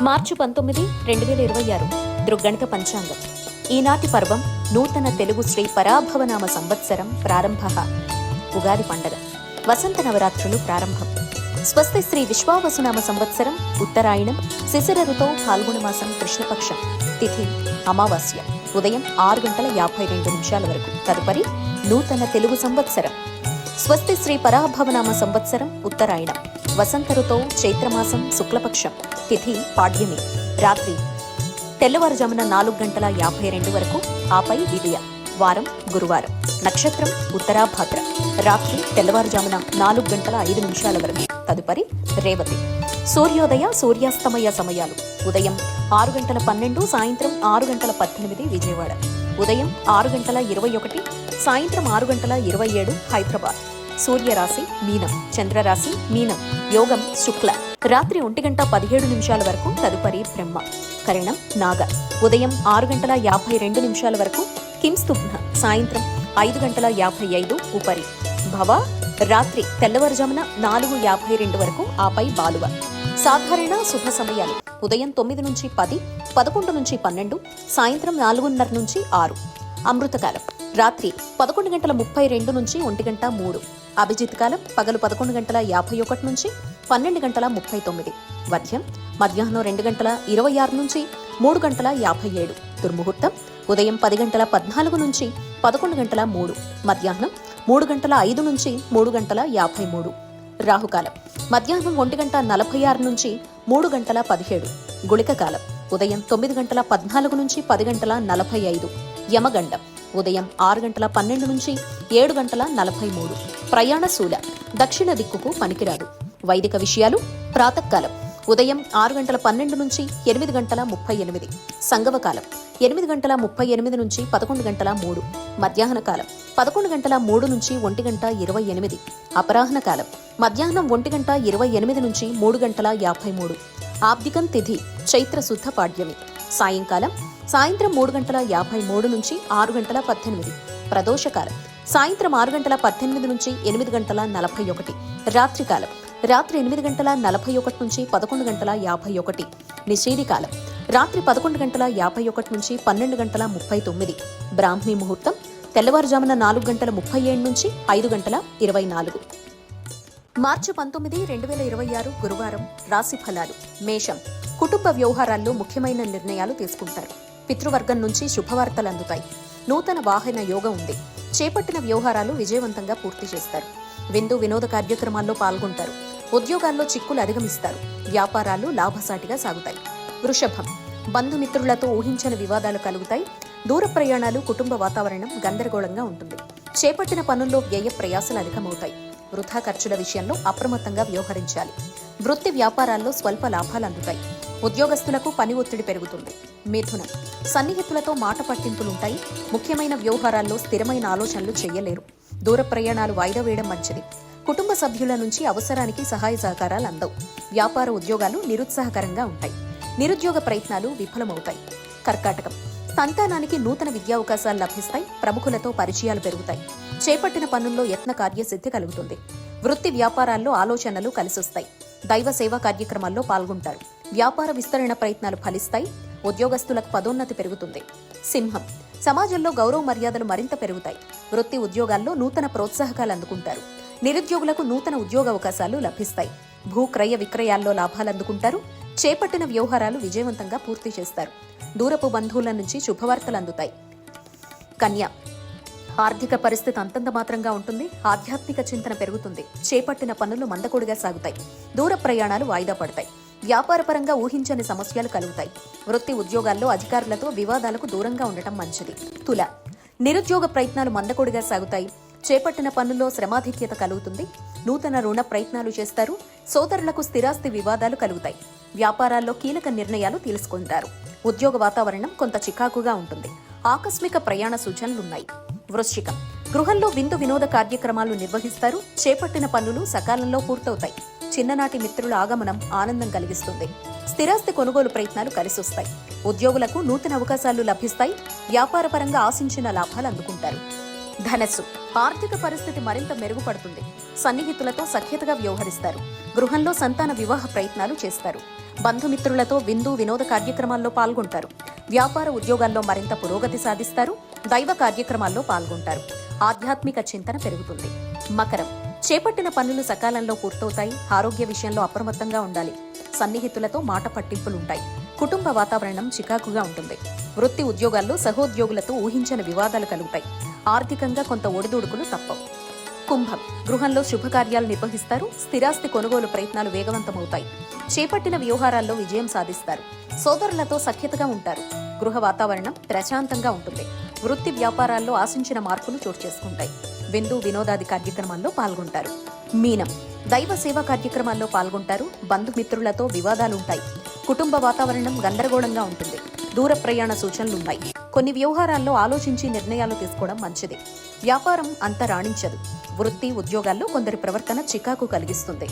మార్చి 19, 2026 దృగ్గణిత పంచాంగం. ఈనాటి పర్వం నూతన తెలుగు శ్రీ పరాభవనామ సంవత్సరం ప్రారంభ. ఉగాది పండగ. వసంత నవరాత్రులు ప్రారంభం. స్వస్తి శ్రీ విశ్వావసునామ సంవత్సరం ఉత్తరాయణం. శిశిర ఋతువు ఫాల్గుణమాసం కృష్ణపక్షం. తిథి అమావాస్య. ఉదయం 6:52 వరకు. తదుపరి నూతన తెలుగు సంవత్సరం. స్వస్తి శ్రీ పరాభవనామ సంవత్సరం ఉత్తరాయణం. వసంత ఋతువు చైత్రమాసం శుక్లపక్షం. తిథి పాడ్యమి. రాత్రి తెల్లవారుజామున 4:52 వరకు. ఆపై విదియ. వారం గురువారం. నక్షత్రం ఉత్తరాభాద్ర. రాత్రి తెల్లవారుజామున 4:05 వరకు. తదుపరి రేవతి. సూర్యోదయ సూర్యాస్తమయ సమయాలు: ఉదయం 6:12, సాయంత్రం 6:18 విజయవాడ. ఉదయం 6:21, సాయంత్రం 6:27 హైదరాబాద్. సూర్యరాశి మీనం, చంద్రరాశి మీనం. యోగం శుక్ల. రాత్రి 1:17 వరకు. తదుపరి బ్రహ్మ. కరణం నాగ. ఉదయం 6:52 వరకు కింస్తుబ్న. సాయంత్రం 5:55 ఉపరి. భవ. రాత్రి తెల్లవారుజామున 4:52 వరకు. ఆపై బాలువ. సాధారణ శుభ సమయాలు: ఉదయం 9-10, 11-12, సాయంత్రం 4:30 6. అమృతకాలం రాత్రి 11:32 నుంచి 1:03. అభిజిత్ కాలం పగలు 11:51 నుంచి 12:39. వధ్యం మధ్యాహ్నం 2:26 నుంచి 3:57. దుర్ముహూర్తం ఉదయం 10:14 నుంచి 11:03. మధ్యాహ్నం 3:05 నుంచి 3:53. రాహుకాలం మధ్యాహ్నం 1:46 నుంచి 3:17. గుళిక కాలం ఉదయం 9:14 నుంచి 10:45. యమగండం ఉదయం 6:12 నుంచి 7:43. ప్రయాణశూల దక్షిణ దిక్కుకు పనికిరాదు. వైదిక విషయాలు: ప్రాతకాలం ఉదయం 6:12 నుంచి 8:38. సంగవకాలం 8:38 నుంచి 11:03. మధ్యాహ్న కాలం 11:03 నుంచి 1:28. అపరాహ్న కాలం మధ్యాహ్నం 1:28 నుంచి 3:53. ఆబ్దికం తిథి చైత్ర శుద్ధ పాడ్యమి. సాయంకాలం సాయంత్రం 3:53 నుంచి 6:18. ప్రదోషకాలం సాయంత్రం 6:18 నుంచి 8:41. రాత్రికాలం రాత్రి 8:41 నుంచి 11:51. నిషేధికాలం రాత్రి 11:51 నుంచి 12:39. బ్రాహ్మీ ముహూర్తం తెల్లవారుజామున 4:37 నుంచి 5:24. మార్చి 19, 2026 గురువారం. రాశి ఫలాలు: మేషం. కుటుంబ వ్యవహారాల్లో ముఖ్యమైన నిర్ణయాలు తీసుకుంటారు. పితృవర్గం నుంచి శుభవార్తలు అందుతాయి. నూతన వాహన యోగం ఉంది. చేపట్టిన వ్యవహారాలు విజయవంతంగా పూర్తి చేస్తారు. విందు వినోద కార్యక్రమాల్లో పాల్గొంటారు. ఉద్యోగాల్లో చిక్కులు అధిగమిస్తారు. వ్యాపారాలు లాభసాటిగా సాగుతాయి. వృషభం. బంధుమిత్రులతో ఊహించని వివాదాలు కలుగుతాయి. దూర ప్రయాణాలు, కుటుంబ వాతావరణం గందరగోళంగా ఉంటుంది. చేపట్టిన పనుల్లో వ్యయ ప్రయాసాలు అధికమవుతాయి. వృథా ఖర్చుల విషయంలో అప్రమత్తంగా వ్యవహరించాలి. వృత్తి వ్యాపారాల్లో స్వల్ప లాభాలు అందుతాయి. ఉద్యోగస్తులకు పని ఒత్తిడి పెరుగుతుంది. మిథునం. సన్నిహితులతో మాట పట్టింపులుంటాయి. ముఖ్యమైన వ్యవహారాల్లో స్థిరమైన ఆలోచనలు చేయలేరు. దూర ప్రయాణాలు వాయిదా వేయడం మంచిది. కుటుంబ సభ్యుల నుంచి అవసరానికి సహాయ సహకారాలు అందవు. వ్యాపార ఉద్యోగాలు నిరుత్సాహకరంగా ఉంటాయి. నిరుద్యోగ ప్రయత్నాలు విఫలమవుతాయి. కర్కాటకం. సంతానానికి నూతన విద్యావకాశాలు లభిస్తాయి. ప్రముఖులతో పరిచయాలు పెరుగుతాయి. చేపట్టిన పనుల్లో యత్న కార్యసిద్ధి కలుగుతుంది. వృత్తి వ్యాపారాల్లో ఆలోచనలు కలిసొస్తాయి. దైవ సేవా కార్యక్రమాల్లో పాల్గొంటారు. వ్యాపార విస్తరణ ప్రయత్నాలు ఫలిస్తాయి. ఉద్యోగస్తులకు పదోన్నతి పెరుగుతుంది. సింహం. సమాజంలో గౌరవ మర్యాదలు మరింత పెరుగుతాయి. వృత్తి ఉద్యోగాల్లో నూతన ప్రోత్సాహకాలు అందుకుంటారు. నిరుద్యోగులకు నూతన ఉద్యోగ అవకాశాలు లభిస్తాయి. భూ క్రయ విక్రయాల్లో లాభాలు అందుకుంటారు. చేపట్టిన వ్యవహారాలు విజయవంతంగా పూర్తి చేస్తారు. దూరపు బంధువుల నుంచి శుభవార్తలు అందుతాయి. కన్య. ఆర్థిక పరిస్థితి అంతంత మాత్రంగా ఉంటుంది. ఆధ్యాత్మిక చింతన పెరుగుతుంది. చేపట్టిన పనులు మందకొడిగా సాగుతాయి. దూర ప్రయాణాలు వాయిదా పడతాయి. వ్యాపారపరంగా ఊహించని సమస్యలు కలుగుతాయి. వృత్తి ఉద్యోగాల్లో అధికారులతో వివాదాలకు దూరంగా ఉండటం మంచిది. తుల. నిరుద్యోగ ప్రయత్నాలు మందకొడిగా సాగుతాయి. చేపట్టిన పనుల్లో శ్రమాధిక్యత కలుగుతుంది. నూతన రుణ ప్రయత్నాలు చేస్తారు. సోదరులకు స్థిరాస్తి వివాదాలు కలుగుతాయి. వ్యాపారాల్లో కీలక నిర్ణయాలు తీసుకుంటారు. ఉద్యోగ వాతావరణం కొంత చికాకుగా ఉంటుంది. ఆకస్మిక ప్రయాణ సూచనలున్నాయి. వృశ్చికం. గృహంలో విందు వినోద కార్యక్రమాలు నిర్వహిస్తారు. చేపట్టిన పనులు సకాలంలో పూర్తవుతాయి. చిన్ననాటి మిత్రుల ఆగమనం ఆనందం కలిగిస్తుంది. స్థిరాస్తి కొనుగోలు ప్రయత్నాలు కలిసొస్తాయి. ఉద్యోగులకు నూతన అవకాశాలు లభిస్తాయి. వ్యాపారపరంగా ఆశించిన లాభాలు అందుకుంటారు. ధనస్సు. ఆర్థిక పరిస్థితి మరింత మెరుగుపడుతుంది. సన్నిహితులతో సఖ్యతగా వ్యవహరిస్తారు. గృహంలో సంతాన వివాహ ప్రయత్నాలు చేస్తారు. బంధుమిత్రులతో విందు వినోద కార్యక్రమాల్లో పాల్గొంటారు. వ్యాపార ఉద్యోగాల్లో మరింత పురోగతి సాధిస్తారు. దైవ కార్యక్రమాల్లో పాల్గొంటారు. ఆధ్యాత్మిక చింతన పెరుగుతుంది. మకరం, చేపట్టిన పనులు సకాలంలో పూర్తవుతాయి. ఆరోగ్య విషయంలో అప్రమత్తంగా ఉండాలి. సన్నిహితులతో మాట పట్టింపులుంటాయి. కుటుంబ వాతావరణం చికాకుగా ఉంటుంది. వృత్తి ఉద్యోగాల్లో సహోద్యోగులతో ఊహించని వివాదాలు కలుగుతాయి. ఆర్థికంగా కొంత ఒడిదుడుకులు తప్పవు. కుంభం, గృహంలో శుభకార్యాలు నిర్వహిస్తారు. స్థిరాస్తి కొనుగోలు ప్రయత్నాలు వేగవంతమవుతాయి. చేపట్టిన వ్యవహారాల్లో విజయం సాధిస్తారు. సోదరులతో సఖ్యతగా ఉంటారు. గృహ వాతావరణం ప్రశాంతంగా ఉంటుంది. వృత్తి వ్యాపారాల్లో ఆశించిన మార్పులు చోటు చేసుకుంటాయి. విందు వినోదాది కార్యక్రమాల్లో పాల్గొంటారు. మీనం, దైవ సేవా కార్యక్రమాల్లో పాల్గొంటారు. బంధుమిత్రులతో వివాదాలుంటాయి. కుటుంబ వాతావరణం గందరగోళంగా ఉంటుంది. దూర ప్రయాణ సూచనలున్నాయి. కొన్ని వ్యవహారాల్లో ఆలోచించి నిర్ణయాలు తీసుకోవడం మంచిది. వ్యాపారం అంత రాణించదు. వృత్తి ఉద్యోగాల్లో కొందరి ప్రవర్తన చికాకు కలిగిస్తుంది.